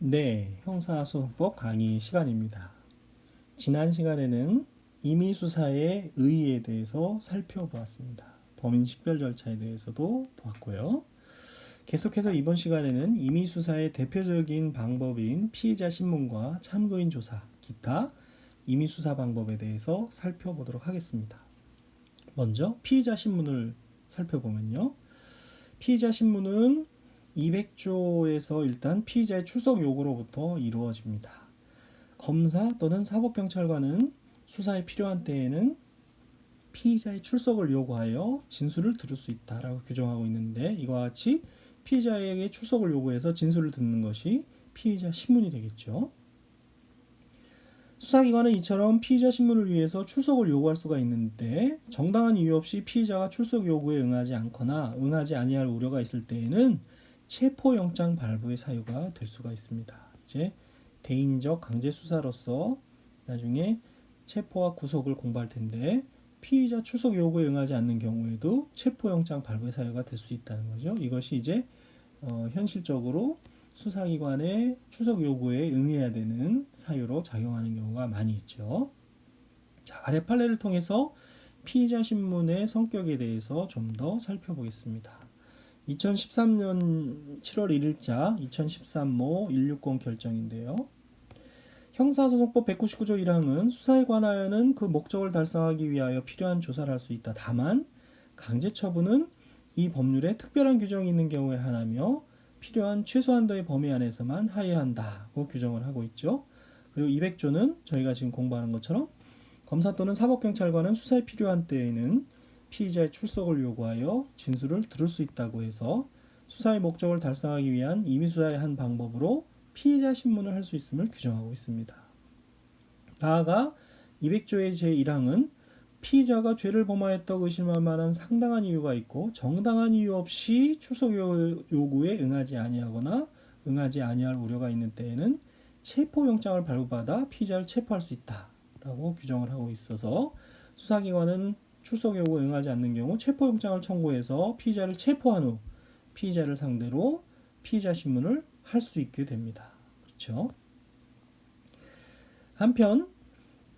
네, 형사소송법 강의 시간입니다. 지난 시간에는 임의수사의 의의에 대해서 살펴보았습니다. 범인 식별 절차에 대해서도 보았고요. 계속해서 이번 시간에는 임의수사의 대표적인 방법인 피의자 신문과 참고인 조사, 기타 임의수사 방법에 대해서 살펴보도록 하겠습니다. 먼저 피의자 신문을 살펴보면요. 피의자 신문은 200조에서 일단 피의자의 출석 요구로부터 이루어집니다. 검사 또는 사법경찰관은 수사에 필요한 때에는 피의자의 출석을 요구하여 진술을 들을 수 있다라고 규정하고 있는데, 이와 같이 피의자에게 출석을 요구해서 진술을 듣는 것이 피의자 신문이 되겠죠. 수사기관은 이처럼 피의자 신문을 위해서 출석을 요구할 수가 있는데, 정당한 이유 없이 피의자가 출석 요구에 응하지 않거나 응하지 아니할 우려가 있을 때에는 체포영장 발부의 사유가 될 수가 있습니다. 이제 대인적 강제 수사로서 나중에 체포와 구속을 공부할 텐데, 피의자 출석 요구에 응하지 않는 경우에도 체포영장 발부의 사유가 될 수 있다는 거죠. 이것이 이제 현실적으로 수사기관의 출석 요구에 응해야 되는 사유로 작용하는 경우가 많이 있죠. 자, 아래 판례를 통해서 피의자 신문의 성격에 대해서 좀 더 살펴보겠습니다. 2013년 7월 1일자 2013모 160 결정인데요. 형사소송법 199조 1항은 수사에 관하여는 그 목적을 달성하기 위하여 필요한 조사를 할 수 있다. 다만 강제처분은 이 법률에 특별한 규정이 있는 경우에 하나며 필요한 최소한도의 범위 안에서만 하여야 한다고 규정을 하고 있죠. 그리고 200조는 저희가 지금 공부하는 것처럼 검사 또는 사법경찰관은 수사에 필요한 때에는 피의자의 출석을 요구하여 진술을 들을 수 있다고 해서 수사의 목적을 달성하기 위한 임의수사의 한 방법으로 피의자 신문을 할 수 있음을 규정하고 있습니다. 나아가 200조의 제1항은 피의자가 죄를 범하였다고 의심할 만한 상당한 이유가 있고 정당한 이유 없이 출석 요구에 응하지 아니하거나 응하지 아니할 우려가 있는 때에는 체포영장을 발부받아 피의자를 체포할 수 있다라고 규정을 하고 있어서 수사기관은 출석 요구에 응하지 않는 경우 체포영장을 청구해서 피의자를 체포한 후 피의자를 상대로 피의자 신문을 할 수 있게 됩니다. 그렇죠? 한편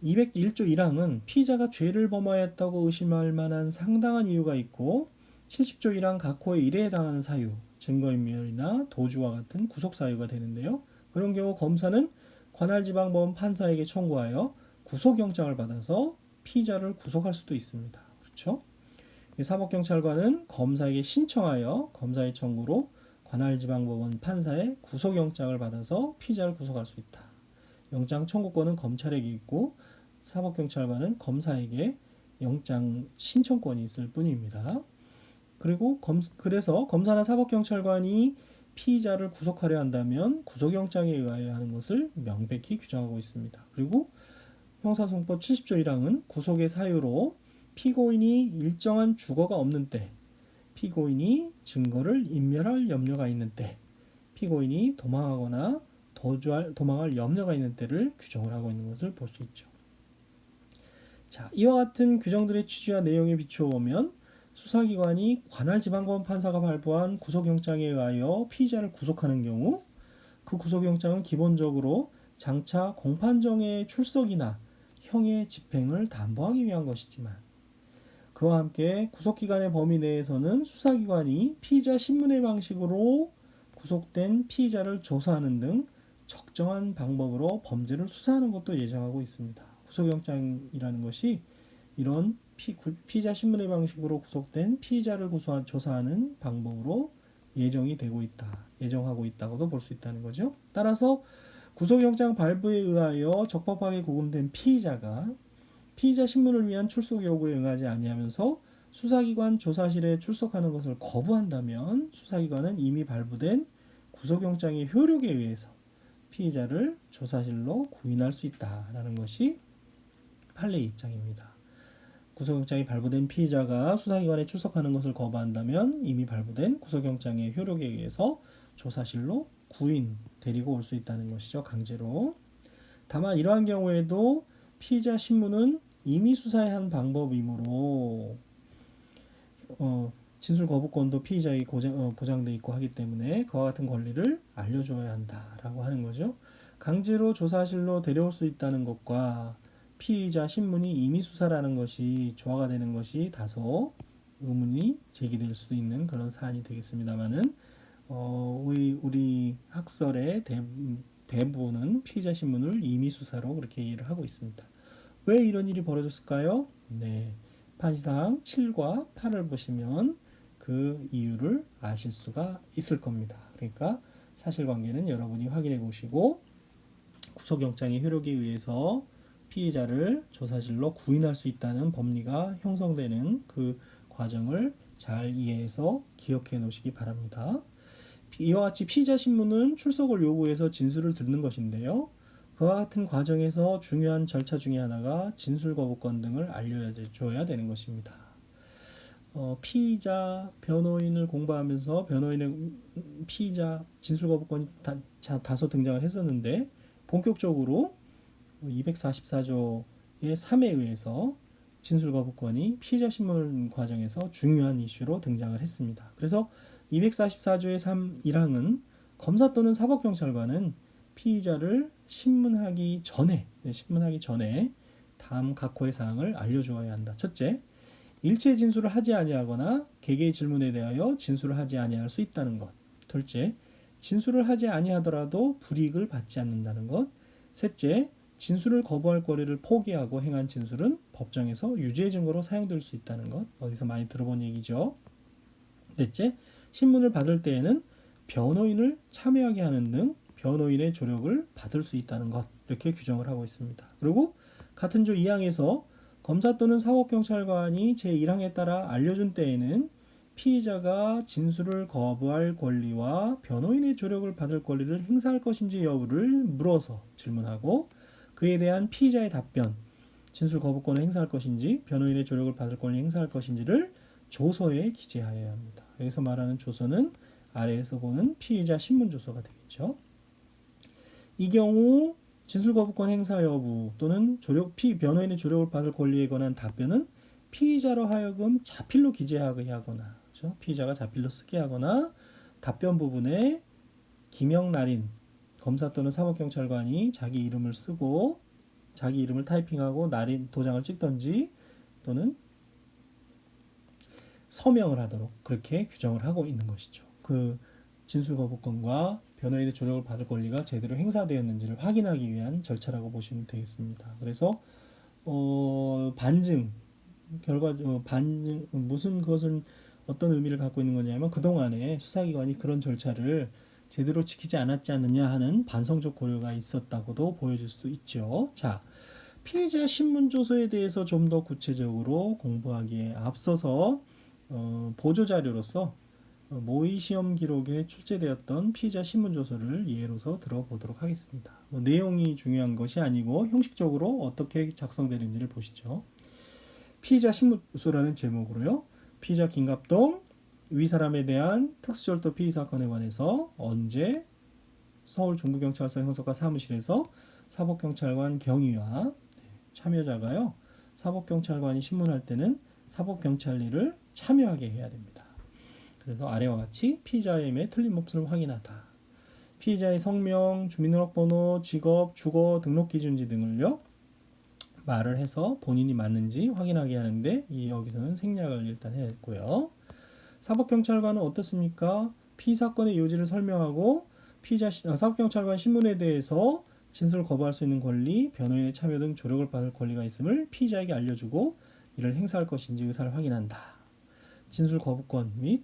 201조 1항은 피의자가 죄를 범하였다고 의심할 만한 상당한 이유가 있고 70조 1항 각호의 일에 해당하는 사유, 증거인멸이나 도주와 같은 구속사유가 되는데요. 그런 경우 검사는 관할지방법원 판사에게 청구하여 구속영장을 받아서 피의자를 구속할 수도 있습니다. 그렇죠? 사법경찰관은 검사에게 신청하여 검사의 청구로 관할지방법원 판사의 구속영장을 받아서 피의자를 구속할 수 있다. 영장 청구권은 검찰에게 있고 사법경찰관은 검사에게 영장 신청권이 있을 뿐입니다. 그리고 그래서 검사나 사법경찰관이 피의자를 구속하려 한다면 구속영장에 의하여 하는 것을 명백히 규정하고 있습니다. 그리고 형사소송법 70조 1항은 구속의 사유로 피고인이 일정한 주거가 없는 때, 피고인이 증거를 인멸할 염려가 있는 때, 피고인이 도망하거나 도망할 염려가 있는 때를 규정을 하고 있는 것을 볼 수 있죠. 자, 이와 같은 규정들의 취지와 내용에 비추어 보면 수사기관이 관할지방법원 판사가 발부한 구속영장에 의하여 피의자를 구속하는 경우 그 구속영장은 기본적으로 장차 공판정의 출석이나 형의 집행을 담보하기 위한 것이지만, 그와 함께 구속기간의 범위 내에서는 수사기관이 피의자 신문의 방식으로 구속된 피의자를 조사하는 등 적정한 방법으로 범죄를 수사하는 것도 예정하고 있습니다. 구속영장이라는 것이 이런 피의자 신문의 방식으로 구속된 피의자를 조사하는 방법으로 예정하고 있다고도 볼 수 있다는 거죠. 따라서 구속영장 발부에 의하여 적법하게 구금된 피의자가 피의자 신문을 위한 출석 요구에 응하지 아니하면서 수사기관 조사실에 출석하는 것을 거부한다면 수사기관은 이미 발부된 구속영장의 효력에 의해서 피의자를 조사실로 구인할 수 있다라는 것이 판례의 입장입니다. 구속영장이 발부된 피의자가 수사기관에 출석하는 것을 거부한다면 이미 발부된 구속영장의 효력에 의해서 조사실로 구인, 데리고 올 수 있다는 것이죠. 강제로. 다만 이러한 경우에도 피의자 신문은 이미 수사에 한 방법이므로 진술 거부권도 피의자에게 보장돼 있고 하기 때문에 그와 같은 권리를 알려주어야 한다라고 하는 거죠. 강제로 조사실로 데려올 수 있다는 것과 피의자 신문이 임의 수사라는 것이 조화가 되는 것이 다소 의문이 제기될 수도 있는 그런 사안이 되겠습니다만은 우리 학설의 대부분은 피의자 신문을 임의 수사로 그렇게 이해를 하고 있습니다. 왜 이런 일이 벌어졌을까요? 네, 판시상 7과 8을 보시면 그 이유를 아실 수가 있을 겁니다. 그러니까 사실관계는 여러분이 확인해 보시고 구속영장의 효력에 의해서 피의자를 조사실로 구인할 수 있다는 법리가 형성되는 그 과정을 잘 이해해서 기억해 놓으시기 바랍니다. 이와 같이 피의자 신문은 출석을 요구해서 진술을 듣는 것인데요. 그와 같은 과정에서 중요한 절차 중에 하나가 진술 거부권 등을 알려줘야 되는 것입니다. 피의자 변호인을 공부하면서 변호인의 피의자 진술 거부권이 다소 등장을 했었는데 본격적으로 244조의 3에 의해서 진술 거부권이 피의자 신문 과정에서 중요한 이슈로 등장을 했습니다. 그래서 244조의 3 1항은 검사 또는 사법경찰관은 피의자를 신문하기 전에 다음 각호의 사항을 알려주어야 한다. 첫째, 일체 진술을 하지 아니하거나 개개의 질문에 대하여 진술을 하지 아니할 수 있다는 것. 둘째, 진술을 하지 아니하더라도 불이익을 받지 않는다는 것. 셋째, 진술을 거부할 권리를 포기하고 행한 진술은 법정에서 유죄 증거로 사용될 수 있다는 것. 어디서 많이 들어본 얘기죠. 넷째, 신문을 받을 때에는 변호인을 참여하게 하는 등 변호인의 조력을 받을 수 있다는 것. 이렇게 규정을 하고 있습니다. 그리고 같은 조 2항에서 검사 또는 사법경찰관이 제1항에 따라 알려준 때에는 피의자가 진술을 거부할 권리와 변호인의 조력을 받을 권리를 행사할 것인지 여부를 물어서 질문하고 그에 대한 피의자의 답변, 진술 거부권을 행사할 것인지 변호인의 조력을 받을 권리 행사할 것인지를 조서에 기재하여야 합니다. 여기서 말하는 조서는 아래에서 보는 피의자 신문 조서가 되겠죠. 이 경우 진술 거부권 행사 여부 또는 변호인의 조력을 받을 권리에 관한 답변은 피의자로 하여금 자필로 기재하게 하거나, 그렇죠? 피의자가 자필로 쓰게 하거나 답변 부분에 기명 날인 검사 또는 사법경찰관이 자기 이름을 쓰고 자기 이름을 타이핑하고 날인 도장을 찍던지 또는 서명을 하도록 그렇게 규정을 하고 있는 것이죠. 그 진술 거부권과 변호인의 조력을 받을 권리가 제대로 행사되었는지를 확인하기 위한 절차라고 보시면 되겠습니다. 그래서 반증 반증 무슨 그것은 어떤 의미를 갖고 있는 거냐면 그동안에 수사기관이 그런 절차를 제대로 지키지 않았지 않느냐 하는 반성적 고려가 있었다고도 보여질 수 있죠. 자, 피의자 신문조서에 대해서 좀 더 구체적으로 공부하기에 앞서서 보조자료로서 모의 시험 기록에 출제되었던 피의자 신문조서를 예로서 들어보도록 하겠습니다. 내용이 중요한 것이 아니고 형식적으로 어떻게 작성되는지를 보시죠. 피의자 신문조서라는 제목으로요. 피의자 김갑동 위 사람에 대한 특수절도 피의 사건에 관해서 언제 서울 중부경찰서 형사과 사무실에서 사법경찰관 경위와 참여자가요. 사법경찰관이 신문할 때는 사법경찰리를 참여하게 해야 됩니다. 그래서 아래와 같이 피의자의 임에 틀림없음을 확인하다. 피의자의 성명, 주민등록번호, 직업, 주거, 등록기준지 등을요. 말을 해서 본인이 맞는지 확인하게 하는데 여기서는 생략을 일단 했고요. 사법경찰관은 어떻습니까? 피의사건의 요지를 설명하고 사법경찰관 신문에 대해서 진술을 거부할 수 있는 권리, 변호인의 참여 등 조력을 받을 권리가 있음을 피의자에게 알려주고 이를 행사할 것인지 의사를 확인한다. 진술 거부권 및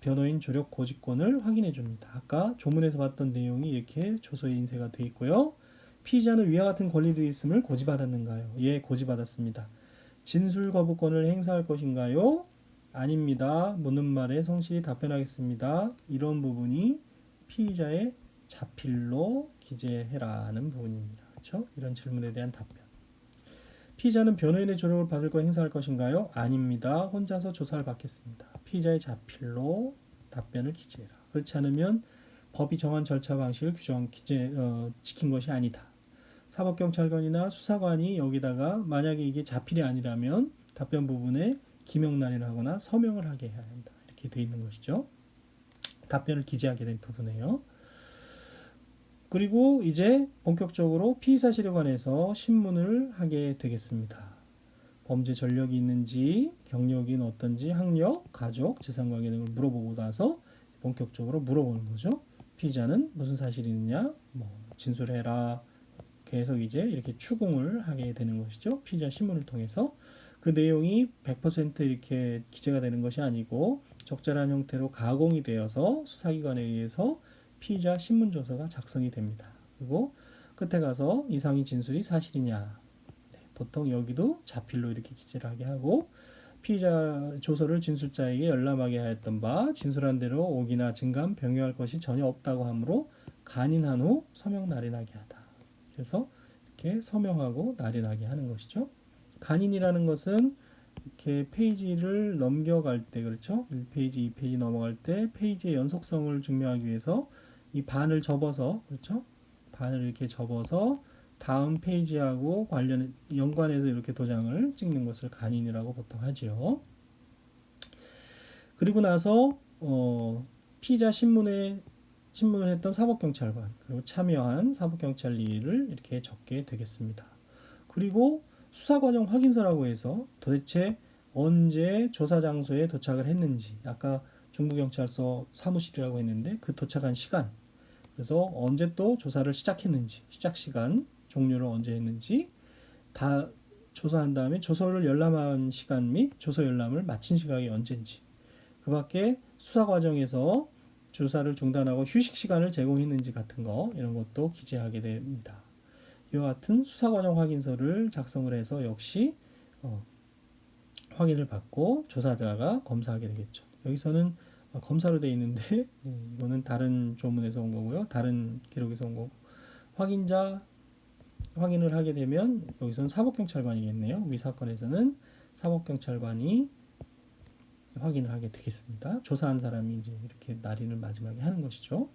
변호인 조력 고지권을 확인해 줍니다. 아까 조문에서 봤던 내용이 이렇게 조서에 인쇄가 되어 있고요. 피의자는 위와 같은 권리들이 있음을 고지받았는가요? 예, 고지받았습니다. 진술 거부권을 행사할 것인가요? 아닙니다. 묻는 말에 성실히 답변하겠습니다. 이런 부분이 피의자의 자필로 기재해라는 부분입니다. 그렇죠? 이런 질문에 대한 답변. 피의자는 변호인의 조력을 받을 거 행사할 것인가요? 아닙니다. 혼자서 조사를 받겠습니다. 피의자의 자필로 답변을 기재해라. 그렇지 않으면 법이 정한 절차 방식을 지킨 것이 아니다. 사법경찰관이나 수사관이 여기다가 만약에 이게 자필이 아니라면 답변 부분에 기명란이를 하거나 서명을 하게 해야 한다. 이렇게 돼 있는 것이죠. 답변을 기재하게 된 부분이에요. 그리고 이제 본격적으로 피의 사실에 관해서 신문을 하게 되겠습니다. 범죄 전력이 있는지, 경력이 어떤지, 학력, 가족, 재산관계 등을 물어보고 나서 본격적으로 물어보는 거죠. 피의자는 무슨 사실이 있느냐, 뭐 진술해라. 계속 이제 이렇게 추궁을 하게 되는 것이죠. 피의자 신문을 통해서. 그 내용이 100% 이렇게 기재가 되는 것이 아니고 적절한 형태로 가공이 되어서 수사기관에 의해서 피의자 신문조서가 작성이 됩니다. 그리고 끝에 가서 이상의 진술이 사실이냐. 보통 여기도 자필로 이렇게 기재를 하게 하고 피의자 조서를 진술자에게 열람하게 하였던 바 진술한 대로 옥이나 증감, 병유할 것이 전혀 없다고 하므로 간인한 후 서명 날인하게 하다. 그래서 이렇게 서명하고 날인하게 하는 것이죠. 간인이라는 것은 이렇게 페이지를 넘겨갈 때 그렇죠? 1페이지, 2페이지 넘어갈 때 페이지의 연속성을 증명하기 위해서 이 반을 접어서 그렇죠? 반을 이렇게 접어서 다음 페이지하고 연관해서 이렇게 도장을 찍는 것을 간인이라고 보통 하지요. 그리고 나서 피의자 신문을 했던 사법경찰관 그리고 참여한 사법경찰리를 이렇게 적게 되겠습니다. 그리고 수사과정 확인서라고 해서 도대체 언제 조사 장소에 도착을 했는지 아까 중부경찰서 사무실이라고 했는데 그 도착한 시간 그래서 언제 또 조사를 시작했는지 시작 시간 종료를 언제 했는지 다 조사한 다음에 조서를 열람한 시간 및 조서 열람을 마친 시각이 언제인지 그 밖에 수사 과정에서 조사를 중단하고 휴식 시간을 제공했는지 같은 거 이런 것도 기재하게 됩니다. 이와 같은 수사 과정 확인서를 작성을 해서 역시 확인을 받고 조사자가 검사하게 되겠죠. 여기서는 검사로 되어 있는데 이거는 다른 조문에서 온 거고요. 다른 기록에서 온 거고 확인자 확인을 하게 되면 여기서는 사법경찰관이겠네요. 위 사건에서는 사법경찰관이 확인을 하게 되겠습니다. 조사한 사람이 이제 이렇게 날인을 마지막에 하는 것이죠.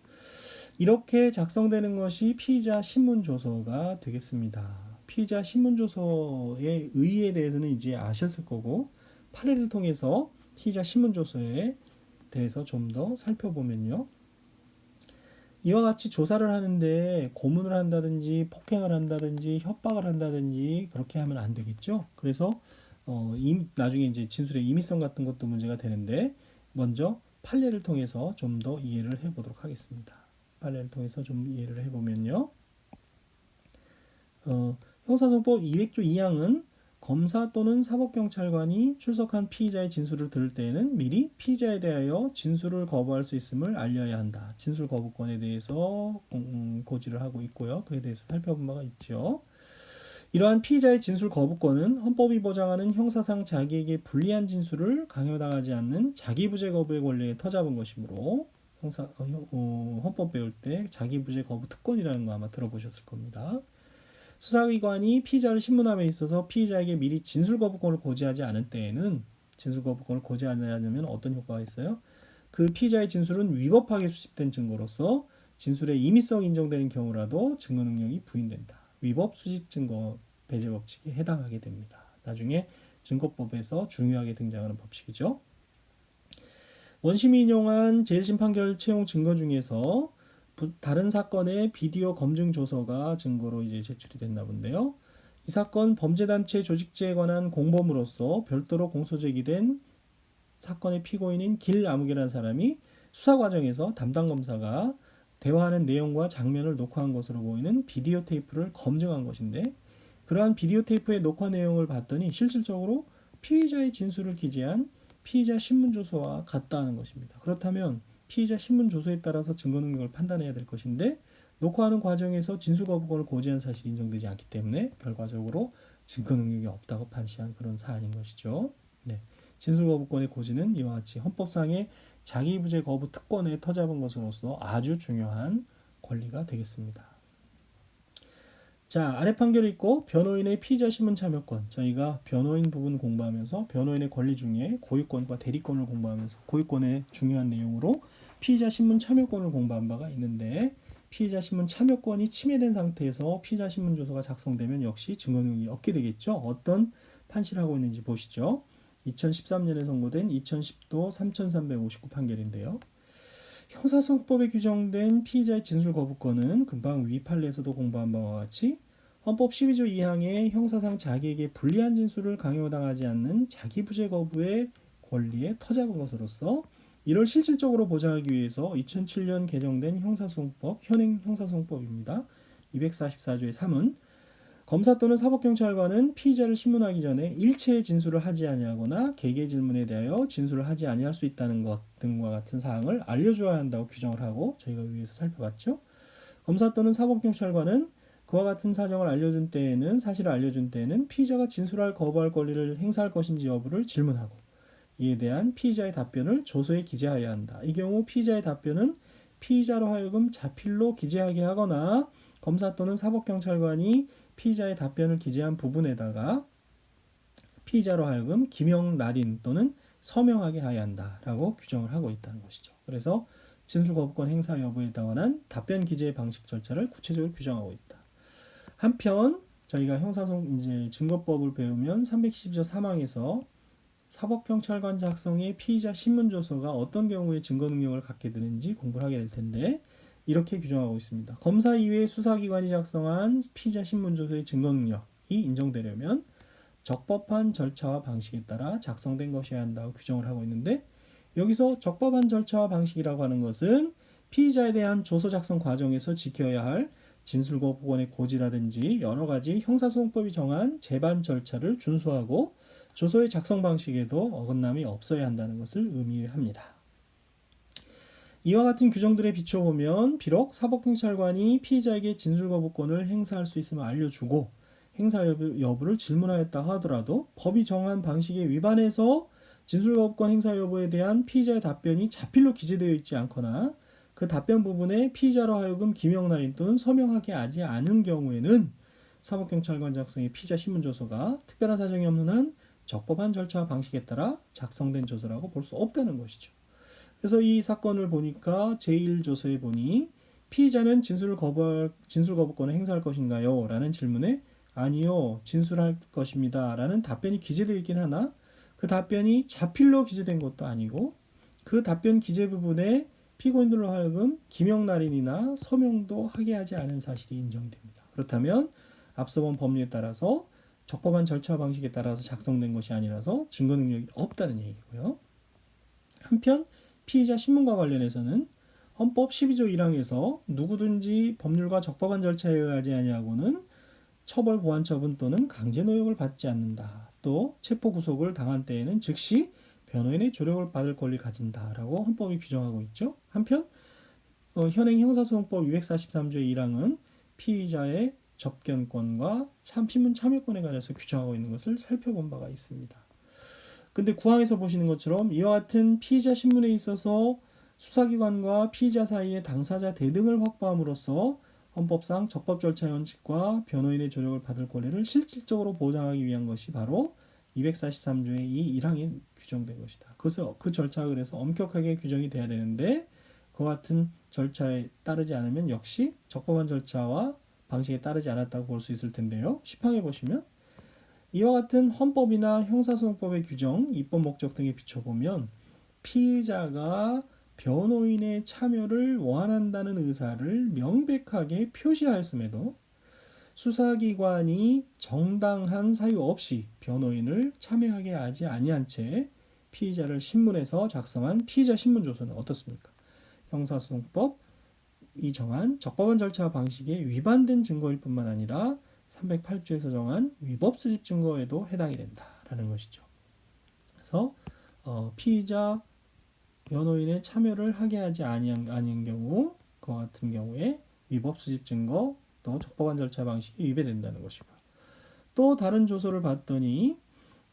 이렇게 작성되는 것이 피의자 신문조서가 되겠습니다. 피의자 신문조서의 의의에 대해서는 이제 아셨을 거고 판례를 통해서 피의자 신문조서에 대해서 좀 더 살펴보면요. 이와 같이 조사를 하는데 고문을 한다든지 폭행을 한다든지 협박을 한다든지 그렇게 하면 안 되겠죠. 그래서 나중에 이제 진술의 임의성 같은 것도 문제가 되는데 먼저 판례를 통해서 좀 더 이해를 해보도록 하겠습니다. 판례를 통해서 좀 이해를 해보면요. 형사소법 200조 2항은 검사 또는 사법경찰관이 출석한 피의자의 진술을 들을 때에는 미리 피의자에 대하여 진술을 거부할 수 있음을 알려야 한다. 진술 거부권에 대해서 고지를 하고 있고요. 그에 대해서 살펴본 바가 있죠. 이러한 피의자의 진술 거부권은 헌법이 보장하는 형사상 자기에게 불리한 진술을 강요당하지 않는 자기부재 거부의 권리에 터잡은 것이므로 헌법 배울 때 자기부재 거부 특권이라는 거 아마 들어보셨을 겁니다. 수사기관이 피의자를 신문함에 있어서 피의자에게 미리 진술 거부권을 고지하지 않을 때에는 진술 거부권을 고지하려면 어떤 효과가 있어요? 그 피의자의 진술은 위법하게 수집된 증거로서 진술의 임의성이 인정되는 경우라도 증거 능력이 부인된다. 위법 수집 증거 배제 법칙에 해당하게 됩니다. 나중에 증거법에서 중요하게 등장하는 법칙이죠. 원심이 인용한 재일심 판결 채용 증거 중에서 다른 사건의 비디오 검증 조서가 증거로 이제 제출이 됐나 본데요. 이 사건 범죄단체 조직죄에 관한 공범으로서 별도로 공소 제기된 사건의 피고인인 길아무개라는 사람이 수사 과정에서 담당 검사가 대화하는 내용과 장면을 녹화한 것으로 보이는 비디오 테이프를 검증한 것인데 그러한 비디오 테이프의 녹화 내용을 봤더니 실질적으로 피의자의 진술을 기재한 피의자 신문조서와 같다는 것입니다. 그렇다면 피의자 신문조서에 따라서 증거 능력을 판단해야 될 것인데 녹화하는 과정에서 진술 거부권을 고지한 사실이 인정되지 않기 때문에 결과적으로 증거 능력이 없다고 판시한 그런 사안인 것이죠. 네. 진술 거부권의 고지는 이와 같이 헌법상의 자기부재 거부 특권에 터잡은 것으로서 아주 중요한 권리가 되겠습니다. 자, 아래 판결을 읽고 변호인의 피의자 신문 참여권. 저희가 변호인 부분 공부하면서 변호인의 권리 중에 고유권과 대리권을 공부하면서 고유권의 중요한 내용으로 피의자 신문 참여권을 공부한 바가 있는데 피의자 신문 참여권이 침해된 상태에서 피의자 신문 조서가 작성되면 역시 증거 능력이 없게 되겠죠. 어떤 판시를 하고 있는지 보시죠. 2013년에 선고된 2010도 3359 판결인데요. 형사소송법에 규정된 피의자의 진술 거부권은 금방 위 판례에서도 공부한 바와 같이 헌법 12조 2항의 형사상 자기에게 불리한 진술을 강요당하지 않는 자기부재 거부의 권리에 터잡은 것으로서 이를 실질적으로 보장하기 위해서 2007년 개정된 형사소송법, 현행 형사소송법입니다. 244조의 3은 검사 또는 사법경찰관은 피의자를 신문하기 전에 일체의 진술을 하지 아니하거나 개개 질문에 대하여 진술을 하지 아니할 수 있다는 것 등과 같은 사항을 알려주어야 한다고 규정을 하고 저희가 위에서 살펴봤죠. 검사 또는 사법경찰관은 그와 같은 사정을 알려준 때에는 사실을 알려준 때에는 피의자가 진술할 거부할 권리를 행사할 것인지 여부를 질문하고 이에 대한 피의자의 답변을 조서에 기재하여야 한다. 이 경우 피의자의 답변은 피의자로 하여금 자필로 기재하게 하거나 검사 또는 사법경찰관이 피의자의 답변을 기재한 부분에다가 피의자로 하여금 기명, 날인 또는 서명하게 하여야 한다라고 규정을 하고 있다는 것이죠. 그래서 진술 거부권 행사 여부에 관한 답변 기재 방식 절차를 구체적으로 규정하고 있다. 한편 저희가 형사소송 이제 증거법을 배우면 312조 3항에서 사법경찰관 작성의 피의자 신문조서가 어떤 경우에 증거 능력을 갖게 되는지 공부를 하게 될 텐데 이렇게 규정하고 있습니다. 검사 이외의 수사기관이 작성한 피의자 신문조서의 증거 능력이 인정되려면 적법한 절차와 방식에 따라 작성된 것이어야 한다고 규정을 하고 있는데 여기서 적법한 절차와 방식이라고 하는 것은 피의자에 대한 조서 작성 과정에서 지켜야 할 진술 거부권의 고지라든지 여러 가지 형사소송법이 정한 재반 절차를 준수하고 조서의 작성 방식에도 어긋남이 없어야 한다는 것을 의미합니다. 이와 같은 규정들에 비춰보면 비록 사법경찰관이 피의자에게 진술 거부권을 행사할 수 있음을 알려주고 행사 여부를 질문하였다 하더라도 법이 정한 방식에 위반해서 진술 거부권 행사 여부에 대한 피의자의 답변이 자필로 기재되어 있지 않거나 그 답변 부분에 피의자로 하여금 기명, 날인 또는 서명하게 하지 않은 경우에는 사법경찰관 작성의 피의자 신문조서가 특별한 사정이 없는 한 적법한 절차와 방식에 따라 작성된 조서라고 볼 수 없다는 것이죠. 그래서 이 사건을 보니까 제1조서에 보니 피의자는 진술 거부권을 행사할 것인가요? 라는 질문에 아니요, 진술할 것입니다. 라는 답변이 기재되어 있긴 하나 그 답변이 자필로 기재된 것도 아니고 그 답변 기재 부분에 피고인들로 하여금 기명, 날인이나 서명도 하게 하지 않은 사실이 인정됩니다. 그렇다면 앞서 본 법률에 따라서 적법한 절차 방식에 따라서 작성된 것이 아니라서 증거 능력이 없다는 얘기고요. 한편 피의자 신문과 관련해서는 헌법 12조 1항에서 누구든지 법률과 적법한 절차에 의하지 아니하고는 처벌 보완 처분 또는 강제 노역을 받지 않는다. 또 체포 구속을 당한 때에는 즉시 변호인의 조력을 받을 권리를 가진다라고 헌법이 규정하고 있죠. 한편 현행 형사소송법 243조의 1항은 피의자의 접견권과 신문 참여권에 관해서 규정하고 있는 것을 살펴본 바가 있습니다. 근데 구항에서 보시는 것처럼 이와 같은 피의자 신문에 있어서 수사기관과 피의자 사이의 당사자 대등을 확보함으로써 헌법상 적법 절차 원칙과 변호인의 조력을 받을 권리를 실질적으로 보장하기 위한 것이 바로 243조의 이 1항에 규정된 것이다. 그래서 그 절차가 그래서 엄격하게 규정이 돼야 되는데 그와 같은 절차에 따르지 않으면 역시 적법한 절차와 방식에 따르지 않았다고 볼 수 있을 텐데요. 10항에 보시면 이와 같은 헌법이나 형사소송법의 규정, 입법 목적 등에 비춰보면 피의자가 변호인의 참여를 원한다는 의사를 명백하게 표시하였음에도 수사기관이 정당한 사유 없이 변호인을 참여하게 하지 아니한 채 피의자를 신문에서 작성한 피의자 신문조서는 어떻습니까? 형사소송법이 정한 적법한 절차와 방식에 위반된 증거일 뿐만 아니라 308조에서 정한 위법 수집 증거에도 해당이 된다라는 것이죠. 그래서 피의자 변호인의 참여를 하게 하지 아니한 경우 그와 같은 경우에 위법 수집 증거 또 적법한 절차 방식이 위배된다는 것이고요. 또 다른 조서를 봤더니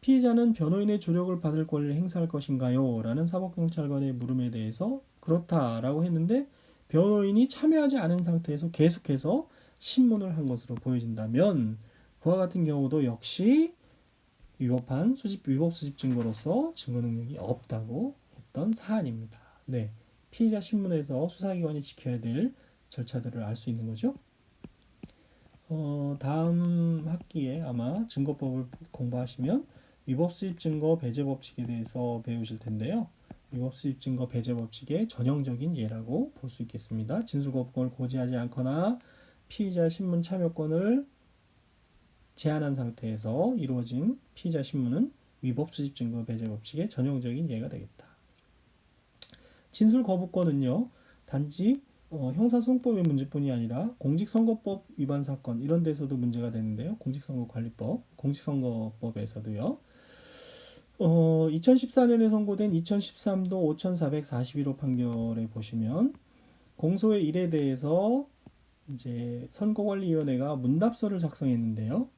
피의자는 변호인의 조력을 받을 권리를 행사할 것인가요? 라는 사법경찰관의 물음에 대해서 그렇다라고 했는데 변호인이 참여하지 않은 상태에서 계속해서 신문을 한 것으로 보여진다면 그와 같은 경우도 역시 위법 수집 증거로서 증거 능력이 없다고 했던 사안입니다. 네, 피의자 신문에서 수사기관이 지켜야 될 절차들을 알 수 있는 거죠. 다음 학기에 아마 증거법을 공부하시면 위법 수입 증거 배제 법칙에 대해서 배우실 텐데요. 위법 수입 증거 배제 법칙의 전형적인 예라고 볼 수 있겠습니다. 진술 거부권을 고지하지 않거나 피의자 신문 참여권을 제한한 상태에서 이루어진 피의자 신문은 위법 수집 증거 배제 법칙의 전형적인 예가 되겠다. 진술 거부권은요, 단지 형사소송법의 문제뿐이 아니라 공직선거법 위반 사건 이런 데서도 문제가 되는데요. 공직선거관리법, 공직선거법에서도요. 2014년에 선고된 2013도 5441호 판결에 보시면 공소의 일에 대해서 이제 선거관리위원회가 문답서를 작성했는데요.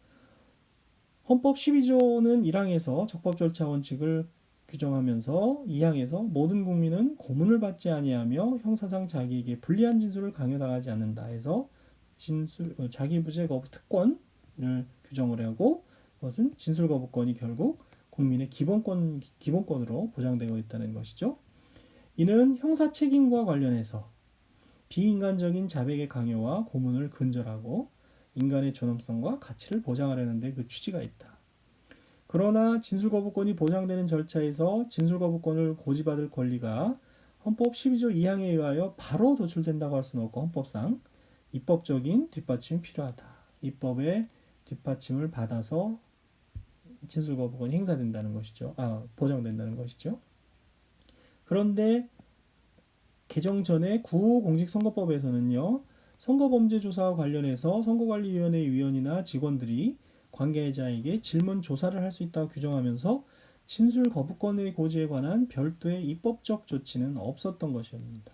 헌법 12조는 1항에서 적법 절차 원칙을 규정하면서 2항에서 모든 국민은 고문을 받지 아니하며 형사상 자기에게 불리한 진술을 강요당하지 않는다 해서 자기부재 거부 특권을 규정을 하고 그것은 진술 거부권이 결국 국민의 기본권으로 보장되어 있다는 것이죠. 이는 형사 책임과 관련해서 비인간적인 자백의 강요와 고문을 근절하고 인간의 존엄성과 가치를 보장하려는 데 그 취지가 있다. 그러나 진술거부권이 보장되는 절차에서 진술거부권을 고지받을 권리가 헌법 12조 2항에 의하여 바로 도출된다고 할 수는 없고 헌법상 입법적인 뒷받침이 필요하다. 입법의 뒷받침을 받아서 진술거부권이 행사된다는 것이죠. 보장된다는 것이죠. 그런데 개정 전에 공직선거법에서는요. 선거범죄조사와 관련해서 선거관리위원회 위원이나 직원들이 관계자에게 질문 조사를 할 수 있다고 규정하면서 진술 거부권의 고지에 관한 별도의 입법적 조치는 없었던 것입니다.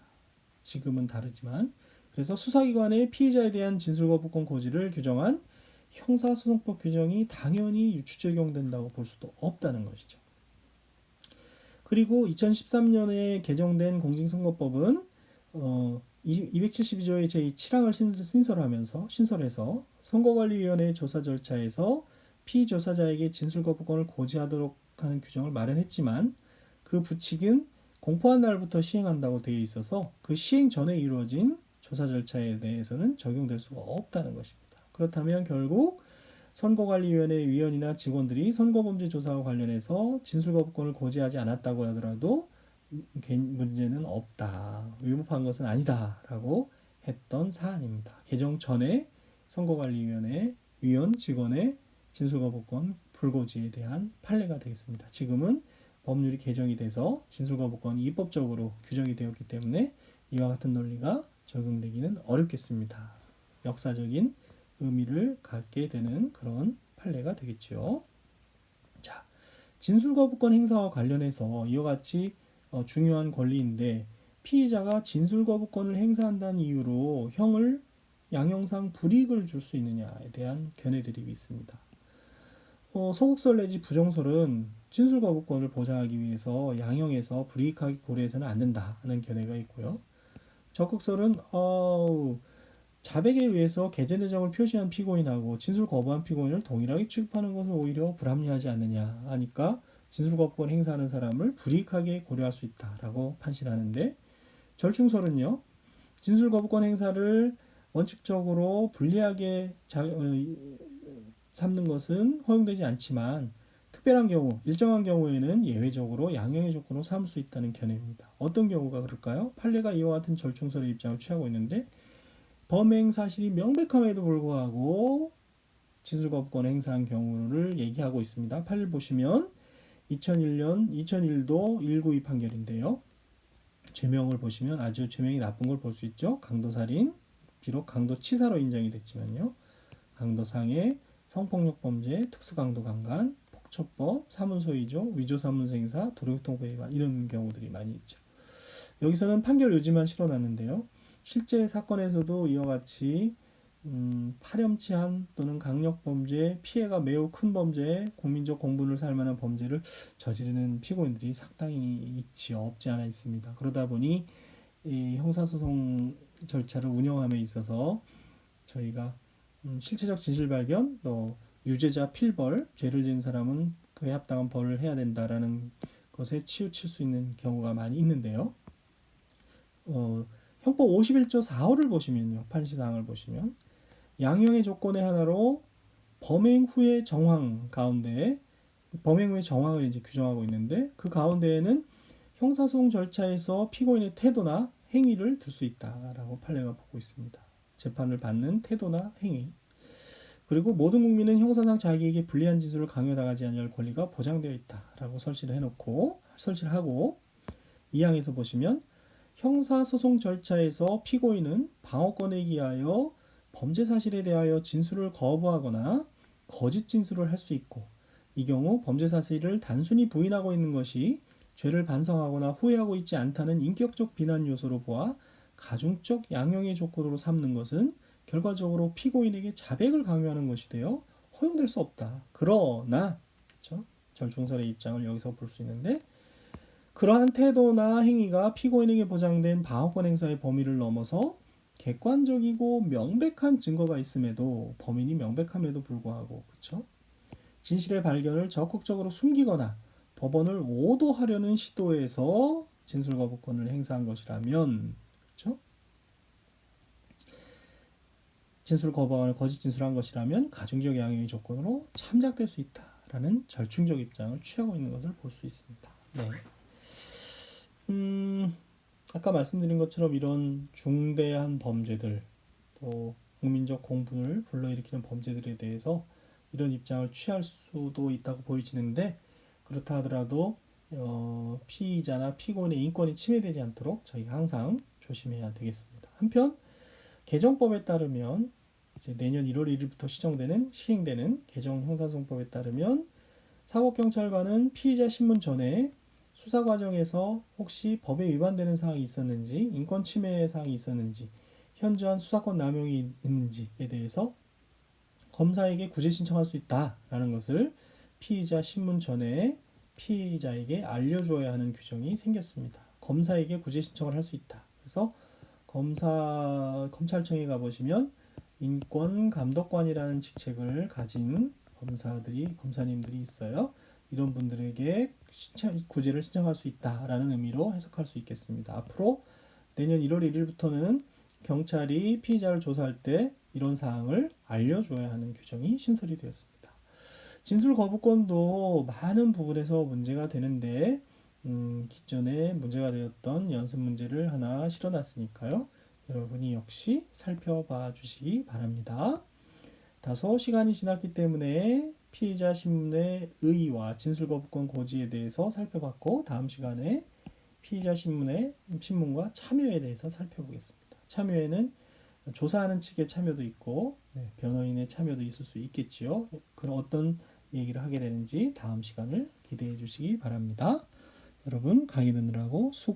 지금은 다르지만 그래서 수사기관의 피의자에 대한 진술 거부권 고지를 규정한 형사소송법 규정이 당연히 유추 적용된다고 볼 수도 없다는 것이죠. 그리고 2013년에 개정된 공직선거법은 272조의 제7항을 신설해서 선거관리위원회 조사 절차에서 피조사자에게 진술거부권을 고지하도록 하는 규정을 마련했지만 그 부칙은 공포한 날부터 시행한다고 되어 있어서 그 시행 전에 이루어진 조사 절차에 대해서는 적용될 수가 없다는 것입니다. 그렇다면 결국 선거관리위원회 위원이나 직원들이 선거범죄 조사와 관련해서 진술거부권을 고지하지 않았다고 하더라도 문제는 없다. 위법한 것은 아니다. 라고 했던 사안입니다. 개정 전에 선거관리위원회 위원 직원의 진술거부권 불고지에 대한 판례가 되겠습니다. 지금은 법률이 개정이 돼서 진술거부권이 입법적으로 규정이 되었기 때문에 이와 같은 논리가 적용되기는 어렵겠습니다. 역사적인 의미를 갖게 되는 그런 판례가 되겠죠. 자, 진술거부권 행사와 관련해서 이와 같이 중요한 권리인데 피의자가 진술거부권을 행사한다는 이유로 형을 양형상 불이익을 줄 수 있느냐에 대한 견해들이 있습니다. 소극설 내지 부정설은 진술거부권을 보장하기 위해서 양형에서 불이익하게 고려해서는 안 된다는 견해가 있고요. 적극설은 자백에 의해서 개재내정을 표시한 피고인하고 진술 거부한 피고인을 동일하게 취급하는 것은 오히려 불합리하지 않느냐 하니까 진술 거부권 행사하는 사람을 불이익하게 고려할 수 있다라고 판시하는데 절충설은요. 진술 거부권 행사를 원칙적으로 불리하게 삼는 것은 허용되지 않지만 특별한 경우, 일정한 경우에는 예외적으로 양형의 조건으로 삼을 수 있다는 견해입니다. 어떤 경우가 그럴까요? 판례가 이와 같은 절충설의 입장을 취하고 있는데 범행 사실이 명백함에도 불구하고 진술거부권 행사한 경우를 얘기하고 있습니다. 판례를 보시면 2001도 192 판결인데요. 죄명을 보시면 아주 죄명이 나쁜 걸 볼 수 있죠. 강도살인, 비록 강도치사로 인정이 됐지만요. 강도상해, 성폭력범죄, 특수강도강간, 폭처법, 사문소위조, 위조사문서행사, 도로교통법 위반 이런 경우들이 많이 있죠. 여기서는 판결 요지만 실어놨는데요. 실제 사건에서도 이와 같이 파렴치한 또는 강력범죄, 피해가 매우 큰 범죄, 국민적 공분을 살 만한 범죄를 저지르는 피고인들이 상당히 없지 않아 있습니다. 그러다 보니 이 형사소송 절차를 운영함에 있어서 저희가 실체적 진실 발견, 또 유죄자 필벌, 죄를 지은 사람은 그에 합당한 벌을 해야 된다라는 것에 치우칠 수 있는 경우가 많이 있는데요. 형법 51조 4호를 보시면요. 판시사항을 보시면 양형의 조건의 하나로 범행 후의 정황 가운데 범행 후의 정황을 이제 규정하고 있는데 그 가운데에는 형사소송 절차에서 피고인의 태도나 행위를 들 수 있다라고 판례가 보고 있습니다. 재판을 받는 태도나 행위. 그리고 모든 국민은 형사상 자기에게 불리한 짓을 강요당하지 않을 권리가 보장되어 있다라고 설치를 하고 2항에서 보시면 형사소송 절차에서 피고인은 방어권에 기하여 범죄 사실에 대하여 진술을 거부하거나 거짓 진술을 할 수 있고 이 경우 범죄 사실을 단순히 부인하고 있는 것이 죄를 반성하거나 후회하고 있지 않다는 인격적 비난 요소로 보아 가중적 양형의 조건으로 삼는 것은 결과적으로 피고인에게 자백을 강요하는 것이 되어 허용될 수 없다. 그러나 그렇죠? 절중설의 입장을 여기서 볼 수 있는데 그러한 태도나 행위가 피고인에게 보장된 방어권 행사의 범위를 넘어서 객관적이고 명백한 증거가 있음에도 범인이 명백함에도 불구하고 그렇죠? 진실의 발견을 적극적으로 숨기거나 법원을 오도하려는 시도에서 진술 거부권을 행사한 것이라면 그렇죠? 진술 거부하거나 거짓 진술한 것이라면 가중적 양형의 조건으로 참작될 수 있다라는 절충적 입장을 취하고 있는 것을 볼 수 있습니다. 네. 아까 말씀드린 것처럼 이런 중대한 범죄들 또 국민적 공분을 불러일으키는 범죄들에 대해서 이런 입장을 취할 수도 있다고 보여지는데 그렇다 하더라도 피의자나 피고인의 인권이 침해되지 않도록 저희가 항상 조심해야 되겠습니다. 한편 개정법에 따르면 이제 내년 1월 1일부터 시행되는 개정 형사소송법에 따르면 사법경찰관은 피의자 신문 전에 수사 과정에서 혹시 법에 위반되는 사항이 있었는지, 인권 침해 사항이 있었는지, 현저한 수사권 남용이 있는지에 대해서 검사에게 구제 신청할 수 있다라는 것을 피의자 신문 전에 피의자에게 알려줘야 하는 규정이 생겼습니다. 검사에게 구제 신청을 할 수 있다. 그래서 검찰청에 가보시면 인권감독관이라는 직책을 가진 검사님들이 있어요. 이런 분들에게 구제를 신청할 수 있다라는 의미로 해석할 수 있겠습니다. 앞으로 내년 1월 1일부터는 경찰이 피의자를 조사할 때 이런 사항을 알려줘야 하는 규정이 신설이 되었습니다. 진술 거부권도 많은 부분에서 문제가 되는데 기존에 문제가 되었던 연습 문제를 하나 실어놨으니까요. 여러분이 역시 살펴봐 주시기 바랍니다. 다소 시간이 지났기 때문에 피의자 신문의 의의와 진술 거부권 고지에 대해서 살펴봤고 다음 시간에 피의자 신문과 참여에 대해서 살펴보겠습니다. 참여에는 조사하는 측의 참여도 있고 변호인의 참여도 있을 수 있겠지요. 그런 어떤 얘기를 하게 되는지 다음 시간을 기대해 주시기 바랍니다. 여러분 강의 듣느라고 수고